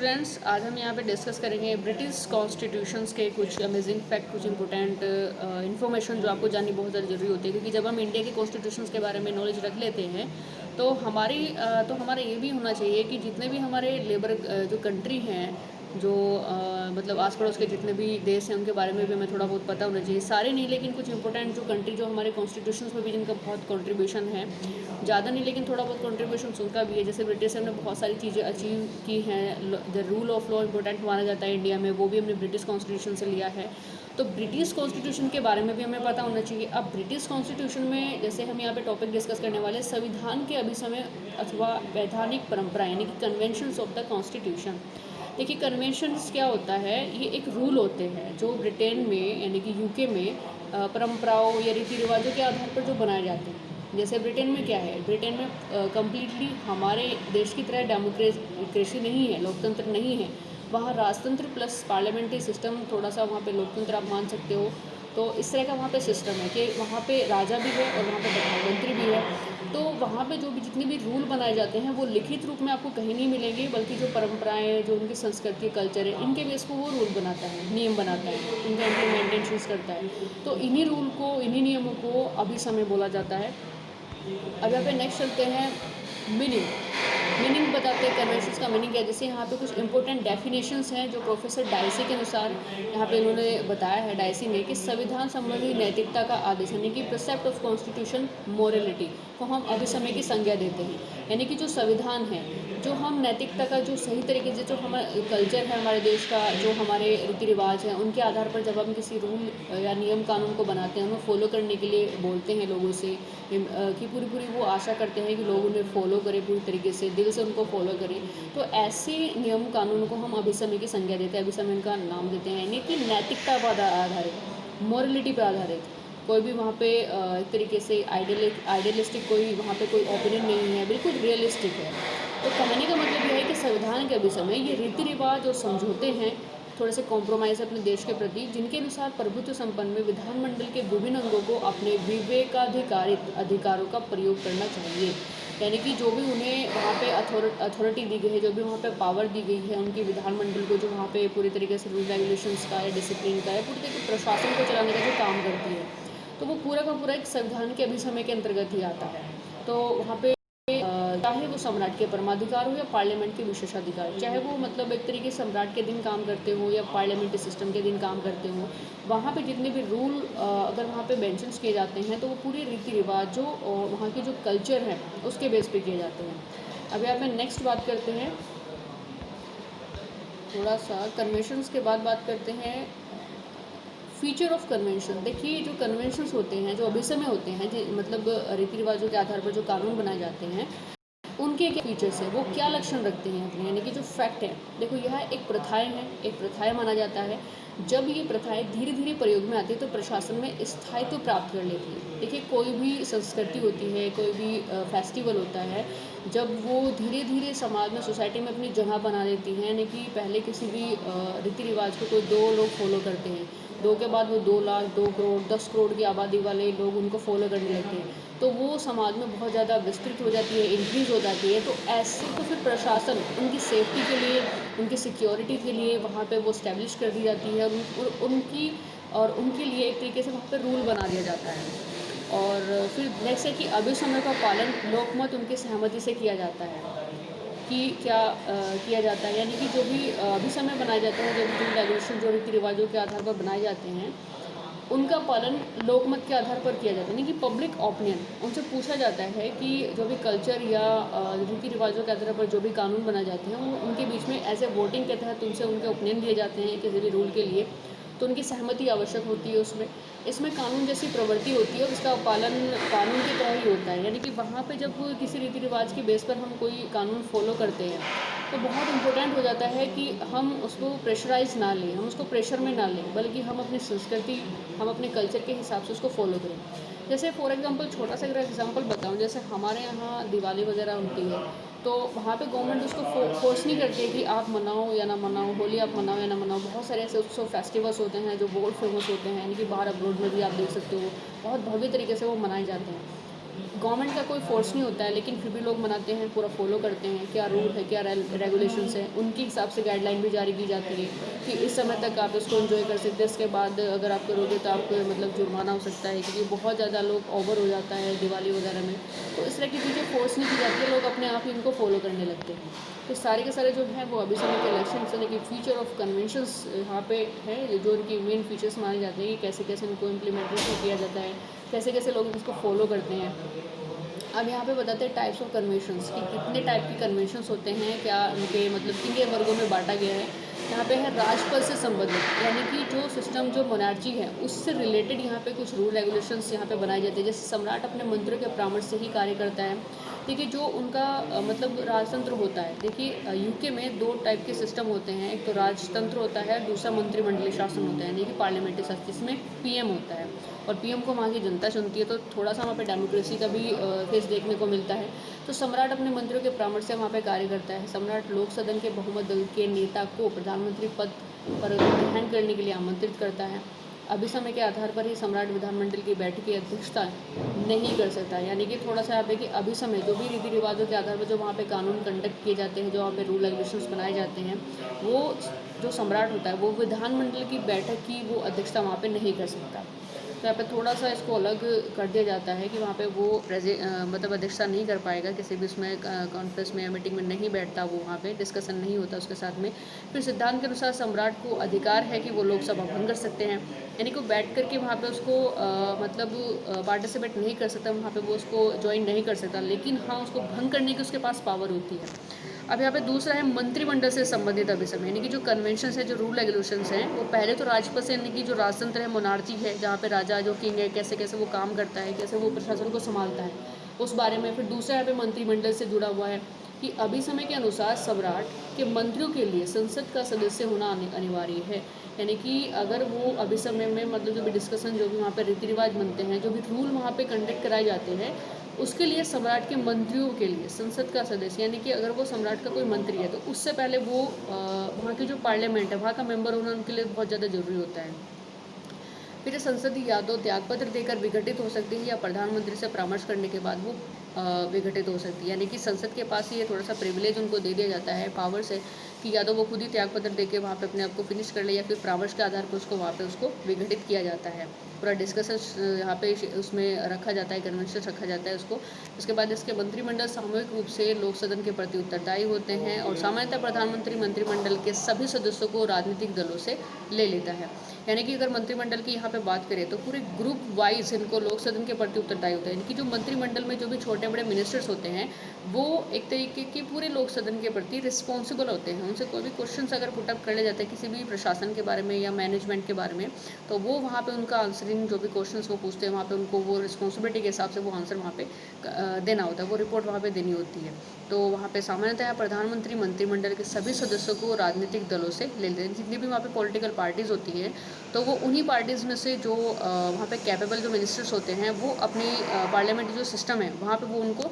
Students, आज हम यहाँ पे डिस्कस करेंगे ब्रिटिश कॉन्स्टिट्यूशंस के कुछ अमेजिंग फैक्ट, कुछ इंपॉर्टेंट इन्फॉर्मेशन जो आपको जाननी बहुत ज़्यादा ज़रूरी होती है। क्योंकि जब हम इंडिया के कॉन्स्टिट्यूशंस के बारे में नॉलेज रख लेते हैं तो हमारा ये भी होना चाहिए कि जितने भी हमारे लेबर जो कंट्री हैं, जो मतलब आस पड़ोस के जितने भी देश हैं उनके बारे में भी हमें थोड़ा बहुत पता होना चाहिए। सारे नहीं, लेकिन कुछ इंपॉर्टेंट जो कंट्री जो हमारे कॉन्स्टिट्यूशंस में भी जिनका बहुत कंट्रीब्यूशन है, ज़्यादा नहीं लेकिन थोड़ा बहुत कंट्रीब्यूशन उनका भी है। जैसे ब्रिटिश ने बहुत सारी चीज़ें अचीव की हैं। The rule of law important माना जाता है इंडिया में, वो भी हमने ब्रिटिश कॉन्स्टिट्यूशन से लिया है। तो ब्रिटिश कॉन्स्टिट्यूशन के बारे में भी हमें पता होना चाहिए। अब ब्रिटिश कॉन्स्टिट्यूशन में जैसे हम यहाँ पे टॉपिक डिस्कस करने वाले संविधान के अभिसमय अथवा वैधानिक परंपरा यानी कि कन्वेंशंस ऑफ द कॉन्स्टिट्यूशन। देखिए, कन्वेंशंस क्या होता है, ये एक रूल होते हैं जो ब्रिटेन में यानी कि यूके में परंपराओं या रीति रिवाजों के आधार पर जो बनाए जाते हैं। जैसे ब्रिटेन में क्या है, ब्रिटेन में कम्प्लीटली हमारे देश की तरह डेमोक्रेसी नहीं है, लोकतंत्र नहीं है। वहाँ राजतंत्र प्लस पार्लियामेंट्री सिस्टम, थोड़ा सा वहाँ पे लोकतंत्र आप मान सकते हो। तो इस तरह का वहाँ पे सिस्टम है कि वहाँ पे राजा भी है और वहाँ पे प्रधानमंत्री भी है। तो वहाँ पे जो भी जितने भी रूल बनाए जाते हैं वो लिखित रूप में आपको कहीं नहीं मिलेंगे, बल्कि जो परंपराएं, जो उनकी संस्कृति, कल्चर है, इनके बेस पर वो रूल बनाता है, नियम बनाता है, उनका इम्प्लीमेंटेशन करता है। तो इन्हीं रूल को, इन्हीं नियमों को अभिसमय बोला जाता है। अब यहाँ पे नेक्स्ट चलते हैं मीनिंग बताते हैं कन्वेंशंस का मीनिंग क्या है। जैसे यहाँ पे कुछ इंपॉर्टेंट डेफिनेशंस हैं जो प्रोफेसर डाइसी के अनुसार यहाँ पे इन्होंने बताया है, डाइसी ने, कि संविधान संबंधी नैतिकता का आदेश यानी कि प्रिसेप्ट ऑफ कॉन्स्टिट्यूशन मोरलिटी को हम अभिसमय की संज्ञा देते हैं। यानी कि जो संविधान है, जो हम नैतिकता का जो सही तरीके से, जो हमारा कल्चर है हमारे देश का, जो हमारे रीति रिवाज हैं, उनके आधार पर जब हम किसी रूल या नियम कानून को बनाते हैं, उन्हें फॉलो करने के लिए बोलते हैं लोगों से कि पूरी वो आशा करते हैं कि लोग उन्हें फॉलो करें, पूरी तरीके से दिल से उनको फॉलो करें। तो ऐसे नियम कानून को हम अभिसमय की संज्ञा देते हैं, अभिसमय का नाम देते हैं। यानी कि नैतिकता पर आधारित, मोरलिटी पर आधारित, कोई भी वहाँ पे एक तरीके से आइडियलिस्टिक कोई वहाँ पे कोई ओपिनियन नहीं है, बिल्कुल रियलिस्टिक है। तो कहने का मतलब यह है कि संविधान के अभिसमय ये रीति रिवाज और समझौते हैं, थोड़े से कॉम्प्रोमाइज़ अपने देश के प्रति, जिनके अनुसार प्रभुत्व संपन्न में विधानमंडल के विभिन्न अंगों को अपने विवेकाधिकारित अधिकारों का प्रयोग करना चाहिए। यानी कि जो भी उन्हें वहाँ पे अथॉरिटी दी गई है, जो भी वहाँ पे पावर दी गई है उनकी विधानमंडल को, जो वहाँ पे पूरी तरीके से रूल रेगुलेशंस का या डिसिप्लिन का या पूरी तरीके प्रशासन को चलाने का जो काम करती है, तो वो पूरा का पूरा एक संविधान के अभिसमय के अंतर्गत ही आता है। तो वहाँ पे चाहे वो सम्राट के परमाधिकार हो या पार्लियामेंट के विशेषाधिकार, चाहे वो मतलब एक तरीके से सम्राट के दिन काम करते हो या पार्लियामेंट्री सिस्टम के दिन काम करते हो, वहाँ पे जितने भी रूल अगर वहाँ पे मेंशन्स किए जाते हैं तो वो पूरी रीति रिवाज जो वहाँ की जो कल्चर है उसके बेस पे किए जाते हैं। अभी आप नेक्स्ट बात करते हैं, थोड़ा सा कन्वेंशंस के बाद बात करते हैं फीचर ऑफ कन्वेंशन। देखिए, जो कन्वेंशंस होते हैं, जो अभिसमय होते हैं, मतलब रीति रिवाजों के आधार पर जो कानून बनाए जाते हैं, उनके क्या फीचर्स है, वो क्या लक्षण रखते हैं अपने, यानी कि जो फैक्ट है। देखो, यह एक प्रथाएं हैं, एक प्रथाएं माना जाता है। जब ये प्रथाएं धीरे धीरे प्रयोग में आती है तो प्रशासन में स्थायित्व प्राप्त कर लेती है। देखिए, कोई भी संस्कृति होती है, कोई भी फेस्टिवल होता है, जब वो धीरे धीरे समाज में, सोसाइटी में अपनी जगह बना लेती है, यानी कि पहले किसी भी रीति रिवाज को कोई 2 लोग फॉलो करते हैं, 2 के बाद वो 2 लाख, 2 करोड़, 10 करोड़ की आबादी वाले लोग उनको फॉलो करने लगते हैं, तो वो समाज में बहुत ज़्यादा विस्तृत हो जाती है, इंक्रीज़ हो जाती है। तो ऐसे तो फिर प्रशासन उनकी सेफ्टी के लिए, उनकी सिक्योरिटी के लिए वहाँ पे वो इस्टेब्लिश कर दी जाती है, और उनके लिए एक तरीके से वहाँ पे रूल बना दिया जाता है। और फिर नेक्स्ट है कि अभिसमय का पालन लोकमत उनकी सहमति से किया जाता है कि क्या किया जाता है। यानी कि जो भी अभिसमय बनाए जाते हैं, जो भी रेगुलेशन, जो रीति रिवाजों के आधार पर बनाए जाते हैं, उनका पालन लोकमत के आधार पर किया जाता है। यानी कि पब्लिक ओपिनियन, उनसे पूछा जाता है कि जो भी कल्चर या रीति रिवाजों के आधार पर जो भी कानून बनाए जाते हैं, वो उनके बीच में एज ए वोटिंग के तहत उनसे उनके ओपिनियन दिए जाते हैं किसी भी रूल के लिए, तो उनकी सहमति आवश्यक होती है उसमें। इसमें कानून जैसी प्रवृत्ति होती है और इसका पालन कानून की तरह ही होता है। यानी कि वहाँ पे जब किसी रीति रिवाज के बेस पर हम कोई कानून फॉलो करते हैं तो बहुत इम्पोर्टेंट हो जाता है कि हम उसको प्रेशराइज ना लें, हम उसको प्रेशर में ना लें, बल्कि हम अपनी संस्कृति, हम अपने कल्चर के हिसाब से उसको फॉलो करें। जैसे फॉर एग्जांपल, छोटा सा अगर एग्जांपल बताऊं, जैसे हमारे यहाँ दिवाली वगैरह होती है, तो वहाँ पे गवर्नमेंट उसको फोर्स नहीं करती है कि आप मनाओ या ना मनाओ, होली आप मनाओ या ना मनाओ। बहुत सारे ऐसे उत्सव, फेस्टिवल्स होते हैं जो वर्ल्ड फेमस होते हैं, यानी कि बाहर अब्रोड में भी आप देख सकते हो, बहुत भव्य तरीके से वो मनाए जाते हैं। गवर्नमेंट का कोई फोर्स नहीं होता है, लेकिन फिर भी लोग मनाते हैं, पूरा फॉलो करते हैं, क्या रूल है, क्या रेगुलेशंस हैं, उनके हिसाब से गाइडलाइन भी जारी की जाती है कि इस समय तक आप इसको एंजॉय कर सकते हैं, इसके बाद अगर आप करोगे तो आपको मतलब जुर्माना हो सकता है, क्योंकि बहुत ज़्यादा लोग ओवर हो जाता है दिवाली वगैरह में। तो इस तरह की चीज़ें फोर्स नहीं की जाती है, लोग अपने आप ही इनको फॉलो करने लगते हैं। तो सारे के सारे जो हैं वो अभी समय के इलेक्शन यानी कि फ्यूचर ऑफ कन्वेंशंस यहाँ पे है, जो इनकी मेन फीचर्स माने जाते हैं कि कैसे कैसे इनको इम्प्लीमेंटेशन किया जाता है, कैसे कैसे लोग इसको फॉलो करते हैं। अब यहाँ पे बताते हैं टाइप्स ऑफ कन्वेंशंस कि कितने टाइप के कन्वेंशंस होते हैं, क्या उनके मतलब किन के वर्गों में बांटा गया है। यहाँ पे है राजपद से संबंधित, यानी कि जो सिस्टम जो मोनार्ची है उससे रिलेटेड यहाँ पे कुछ रूल रेगुलेशंस यहाँ पे बनाए जाते हैं। जैसे सम्राट अपने मंत्रियों के परामर्श से ही कार्य करता है। देखिए जो उनका मतलब राजतंत्र होता है, देखिए यूके में 2 टाइप के सिस्टम होते हैं, एक तो राजतंत्र होता है, दूसरा मंत्रिमंडलीय शासन होता है, यानी कि पार्लियामेंट्री शासन, जिसमें पीएम होता है और पीएम को वहाँ की जनता चुनती है। तो थोड़ा सा वहाँ पे डेमोक्रेसी का भी फेस देखने को मिलता है। तो सम्राट अपने मंत्रियों के परामर्श से वहाँ पे कार्य करता है। सम्राट लोक सदन के बहुमत दल के नेता को प्रधानमंत्री पद पर ग्रहण करने के लिए आमंत्रित करता है। अभिसमय के आधार पर ही सम्राट विधानमंडल की बैठक की अध्यक्षता नहीं कर सकता, यानी कि थोड़ा सा यहाँ पे कि अभिसमय जो भी रीति रिवाजों के आधार पर जो वहाँ पे कानून कंडक्ट किए जाते हैं, जो वहाँ पे रूल रेगुलेशंस बनाए जाते हैं, वो जो सम्राट होता है वो विधानमंडल की बैठक की वो अध्यक्षता वहाँ पे नहीं कर सकता। तो यहाँ पे थोड़ा सा इसको अलग कर दिया जाता है कि वहाँ पे वो मतलब अध्यक्षता नहीं कर पाएगा, किसी भी उसमें कॉन्फ्रेंस में या मीटिंग में नहीं बैठता, वो वहाँ पे डिस्कशन नहीं होता उसके साथ में। फिर सिद्धांत के अनुसार सम्राट को अधिकार है कि वो लोकसभा भंग कर सकते हैं, यानी कि बैठ करके वहाँ पे उसको मतलब पार्टिसिपेट नहीं कर सकता, वहाँ पे वो उसको ज्वाइन नहीं कर सकता, लेकिन हाँ उसको भंग करने की उसके पास पावर होती है। अब यहाँ पे दूसरा है मंत्रिमंडल से संबंधित अभिसमय, यानी कि जो कन्वेंशंस है, जो रूल रेगुलेशंस हैं, वो पहले तो राजपद से, यानी कि जो राजतंत्र है, मोनार्ची है, जहाँ पे राजा जो किंग है कैसे कैसे वो काम करता है, कैसे वो प्रशासन को संभालता है, उस बारे में। फिर दूसरा यहाँ पे मंत्रिमंडल से जुड़ा हुआ है कि अभिसमय के अनुसार सम्राट के मंत्रियों के लिए संसद का सदस्य होना अनिवार्य है, यानी कि अगर वो अभिसमय में मतलब जो भी डिस्कशन, जो भी वहाँ पे रीति रिवाज बनते हैं, जो भी रूल वहाँ पे कंडक्ट कराए जाते हैं, उसके लिए सम्राट के मंत्रियों के लिए संसद का सदस्य, यानी कि अगर वो सम्राट का कोई मंत्री है तो उससे पहले वो वहाँ की जो पार्लियामेंट है वहाँ का मेंबर होना उनके लिए बहुत ज़्यादा ज़रूरी होता है। फिर संसदीय यादों त्यागपत्र देकर विघटित हो सकती है या प्रधानमंत्री से परामर्श करने के बाद वो विघटित हो सकती है, यानी कि संसद के पास ये थोड़ा सा प्रिविलेज उनको दे दिया जाता है, पावर्स है कि या तो वो खुद ही त्यागपत्र देके वहाँ पे अपने आप को फिनिश कर ले, या फिर परामर्श के आधार पर उसको वहाँ पे उसको विघटित किया जाता है। पूरा डिस्कशन यहाँ पे उसमें रखा जाता है, कन्वेंशन रखा जाता है उसको। उसके बाद इसके मंत्रिमंडल सामूहिक रूप से लोक सदन के प्रति उत्तरदायी होते हैं और सामान्यतः प्रधानमंत्री मंत्रिमंडल के सभी सदस्यों को राजनीतिक दलों से ले लेता है, यानी कि अगर मंत्रिमंडल की यहाँ पे बात करें तो पूरे ग्रुप वाइज इनको लोक सदन के प्रति उत्तरदायी होता है, यानी कि जो मंत्रिमंडल में जो भी छोटे बड़े मिनिस्टर्स होते हैं वो एक तरीके के पूरे लोक सदन के प्रति रिस्पॉन्सिबल होते हैं। उनसे कोई भी क्वेश्चन अगर पुटअप कर ले जाते हैं किसी भी प्रशासन के बारे में या मैनेजमेंट के बारे में, तो वो वहाँ पे उनका आंसरिंग जो भी क्वेश्चन वो पूछते हैं वहाँ पे उनको वो रिस्पॉन्सिबिलिटी के हिसाब से वो आंसर वहाँ पे देना होता है, वो रिपोर्ट वहाँ पे देनी होती है। तो वहाँ पे सामान्यतः प्रधानमंत्री मंत्रिमंडल के सभी सदस्यों को राजनीतिक दलों से ले लेते हैं, जितनी भी वहाँ पे पॉलिटिकल पार्टीज़ होती है तो वो उन्हीं पार्टीज़ में से जो वहाँ पे कैपेबल जो मिनिस्टर्स होते हैं वो अपनी पार्लियामेंट्री जो सिस्टम है वहाँ पे वो उनको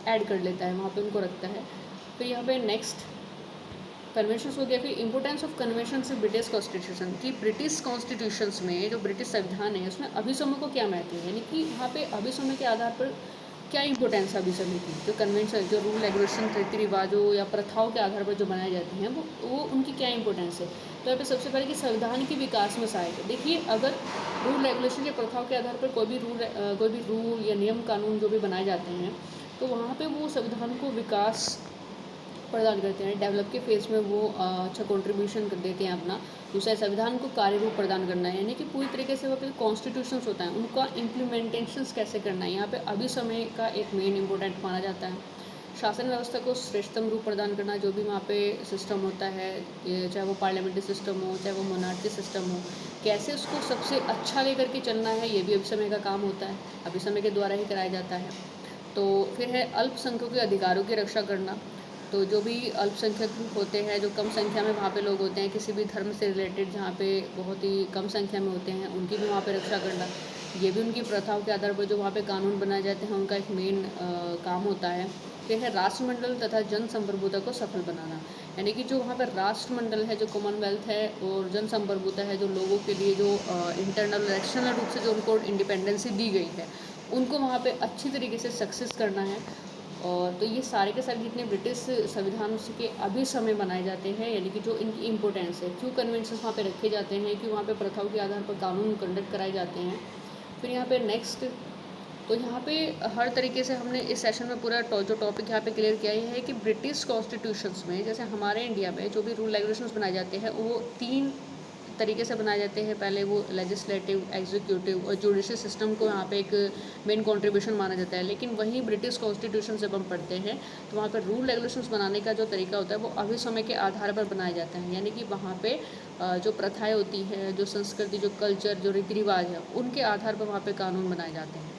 ऐड कर लेता है, वहाँ पे उनको रखता है। फिर यहाँ पे नेक्स्ट कन्वेंशंस हो गया। फिर इंपोर्टेंस ऑफ कन्वेंशन से ब्रिटिश कॉन्स्टिट्यूशन की, ब्रिटिश कॉन्स्टिट्यूशंस में जो ब्रिटिश संविधान है उसमें अभिसमय को क्या महत्व है, यानी कि वहाँ पे अभिसमय के आधार पर क्या इंपॉर्टेंस है अभिसमय की। जो कन्वेंशन, जो रूल रेगुलेशन, रीति रिवाजों या प्रथाओं के आधार पर जो बनाए जाते हैं वो उनकी क्या इंपॉर्टेंस है। तो यहाँ पे सबसे पहले कि संविधान के विकास में सहायक है। देखिए अगर रूल रेगुलेशन या प्रथाओं के आधार पर कोई भी रूल या नियम कानून जो भी बनाए जाते हैं तो वहाँ पे वो संविधान को विकास प्रदान करते हैं, डेवलप के फेज में वो अच्छा कंट्रीब्यूशन कर देते हैं अपना। दूसरा संविधान को कार्य रूप प्रदान करना है, यानी कि पूरी तरीके से वहाँ पे कॉन्स्टिट्यूशंस होता है उनका इम्प्लीमेंटेशंस कैसे करना है, यहाँ पे अभिसमय का एक मेन इंपॉर्टेंट माना जाता है। शासन व्यवस्था को श्रेष्ठतम रूप प्रदान करना, जो भी वहाँ पे सिस्टम होता है, चाहे वो पार्लियामेंट्री सिस्टम हो चाहे वो मोनार्ची सिस्टम हो, कैसे उसको सबसे अच्छा लेकर के चलना है, ये भी अभिसमय का काम होता है, अभिसमय के द्वारा ही कराया जाता है। तो फिर है अल्पसंख्यकों के अधिकारों की रक्षा करना। तो जो भी अल्पसंख्यक होते हैं, जो कम संख्या में वहाँ पे लोग होते हैं, किसी भी धर्म से रिलेटेड जहाँ पे बहुत ही कम संख्या में होते हैं, उनकी भी वहाँ पे रक्षा करना, ये भी उनकी प्रथाओं के आधार पर जो वहाँ पे कानून बनाए जाते हैं उनका एक मेन काम होता है। फिर है राष्ट्रमंडल तथा जन संप्रभुता को सफल बनाना, यानी कि जो वहाँ पर राष्ट्रमंडल है, जो कॉमनवेल्थ है, और जन संप्रभुता है, जो लोगों के लिए जो इंटरनल एक्सटर्नल रूप से जो उनको इंडिपेंडेंसी दी गई है उनको वहाँ पे अच्छी तरीके से सक्सेस करना है। और तो ये सारे के सारे जितने ब्रिटिश संविधान के अभी समय बनाए जाते हैं, यानी कि जो इनकी इम्पोर्टेंस है, क्यों कन्वेंशंस वहाँ पे रखे जाते हैं, क्यों वहाँ पे प्रथाओं के आधार पर कानून कंडक्ट कराए जाते हैं। फिर यहाँ पे नेक्स्ट, तो यहाँ पे हर तरीके से हमने इस सेशन में पूरा जो टॉपिक यहाँ पे क्लियर किया है कि ब्रिटिश कॉन्स्टिट्यूशंस में, जैसे हमारे इंडिया में जो भी रूल रेगुलेशंस बनाए जाते हैं वो 3 तरीके से बनाए जाते हैं। पहले वो लेजिस्लेटिव, एग्जीक्यूटिव और जुडिशियल सिस्टम को यहाँ पे एक मेन कंट्रीब्यूशन माना जाता है। लेकिन वहीं ब्रिटिश कॉन्स्टिट्यूशन जब हम पढ़ते हैं तो वहाँ पर रूल रेगुलेशंस बनाने का जो तरीका होता है वो अभी समय के आधार पर बनाए जाते हैं, यानी कि वहाँ पे जो प्रथाएं होती हैं, जो संस्कृति, जो कल्चर, जो रीति रिवाज है, उनके आधार पर वहाँ पे कानून बनाए जाते हैं।